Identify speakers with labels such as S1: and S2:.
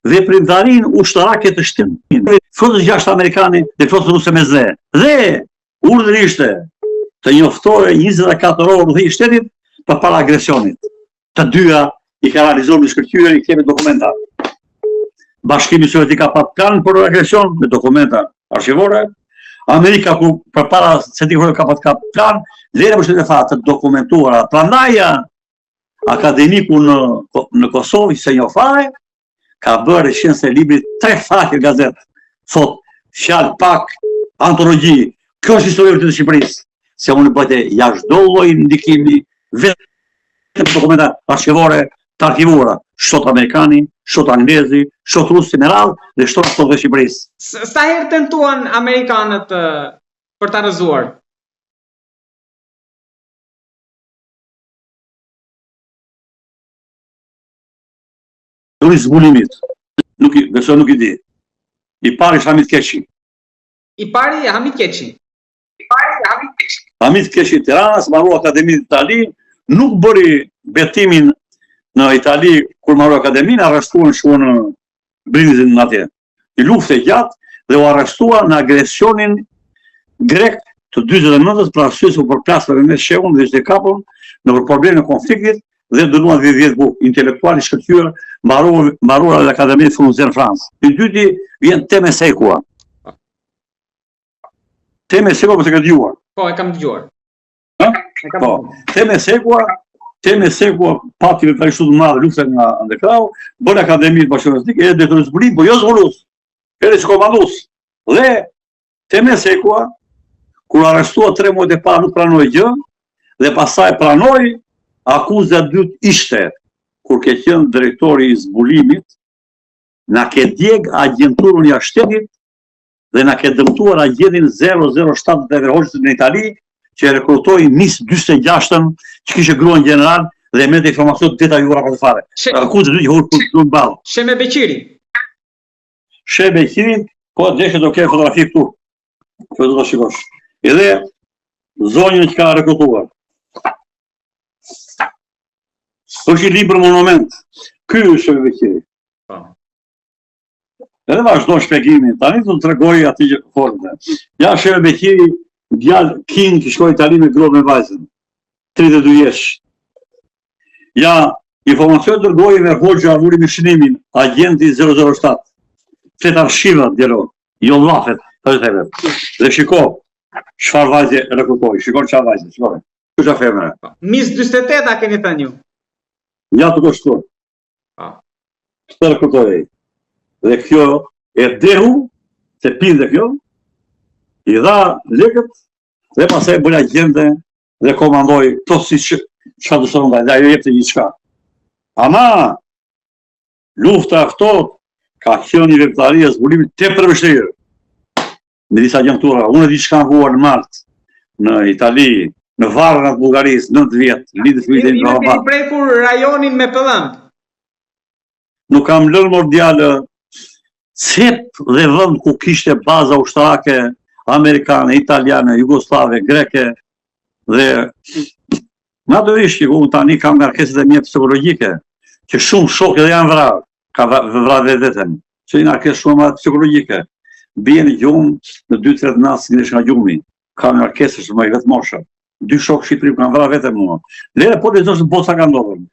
S1: veprimtarin ushtarake të shtetit. Flotës 6 amerikane dhe flotës ruse me dhe. Dhe urdhri ishte të njoftore 24 orë udhëheqja e shtetit përpara agresionit. Të dyja i ka realizuar me shkëlqyer, i kemi dokumenta. Bashkimi Sovjetik ka pat plan për agresion me dokumenta arshivore. Amerika ku përpara se ti ka pat plan, lere për shtetet të dokumentuara. Prandaj akademiku në Kosovë, se një fare, ka bërë shkencë e librit 3 faqe gazetë. Thot, fjalë pak, antologji, kjo është historia e Shqipërisë. Se unë bëjtë jashtë do lloj ndikimi, vetëm dokumenta arshivore të arkivuara. Shtot amerikani, shtot anglezi, shtot rusë në radhë dhe shtot të Shqipërisë.
S2: Sa herë tentuan amerikanët për ta rrëzuar?
S1: Duri zbulimit, nuk i di. I pari është Hamid Keqi.
S2: I pari Hamid Keqi.
S1: Hamid Keqi Tiranës, mbaru Akademinë Itali, nuk bëri betimin në Itali kur mbaru Akademinë, arrestuan shumë Brinizin në atje. I lufte gjatë dhe u arrestua në agresionin grek të 49-ës për arsye se u përplasë me shehun dhe ishte kapur në problemin e konfliktit dhe dënuan 10 bukë intelektual i shkëlqyer mbaruar në Akademinë Frunze në Francë. I dyti vjen Teme Sekua. Teme Sekua po se ka dëgjuar.
S2: Po, e kam dëgjuar.
S1: Po, Teme Sekua pati me shumë të madhe lufte nga Andekrau, bën Akademinë Bashkëkomunistike, edhe detyrues zbulim, po jo zbulus. Edhe si komandus. Dhe Teme Sekua, kur arrestua 3 muaj e parë nuk pranoi gjë, dhe pastaj pranoi. Akuza e dytë ishte, kur ke qenë drejtori i zbulimit, na ke djeg agjenturën jashtë shtetit dhe na ke dëmtuar agentin 007 të Verhoxhës në Itali, që rekrutoi nis 46-ën, që kishte gruan general dhe merrte informacion detajuara për të fare. Akuza e dytë hur për ball.
S2: Sheme Beqiri.
S1: Sheme Beqiri, po deshe do ke fotografi këtu. Po do ta shikosh. Edhe zonjën që ka rekrutuar. është i libër monument. Ky është Sheme Beqiri. Edhe vazhdo shpjegimin. Tani do të tregoj aty që formë. Ja Sheme Beqiri, djalë King që shkoi në Itali me gruan me vajzën. 32 vjeç. Ja informacion dërgoi Verhoxha avuri me shënimin, agenti 007. Flet arshiva djalo. Jo llafet, thotë. Dhe shiko, çfarë vajze rekrutoi. Shikon çfarë vajze, shikoj. Ky është femra.
S2: Mis 48 a keni thënë ju.
S1: Ja të kështu. Këtë rekrutoi. Dhe kjo e dehu, se pinde kjo, i dha lekët, dhe pasaj bëri agente dhe komandoi to si çfarë do të thonë, dhe ajo jepte gjithçka. Ama lufta aftot ka qenë një veprimtari e zbulimit tepër vështirë. Me disa agjentura, unë e di çka huar në Mart, në Itali, në varrin e Bullgarisë, 9 vjet, lidhës me
S2: Ju keni prekur rajonin me pëllëm.
S1: Nuk kam lënë mordialë cep dhe vend ku kishte baza ushtarake amerikane, italiane, jugoslave, greke dhe natyrisht që unë tani kam ngarkeset e mia psikologjike, që shumë shokë edhe janë vrarë, ka vrarë vetëm, që i ngarkesë shumë psikologjike. Bien gjumë në 2-3 natë si nga gjumi, ka ngarkesë shumë vetë mosha. 2 shokë Shqipëri kanë vrarë vetëm mua. Lere po lexosh bosa ka ndodhur.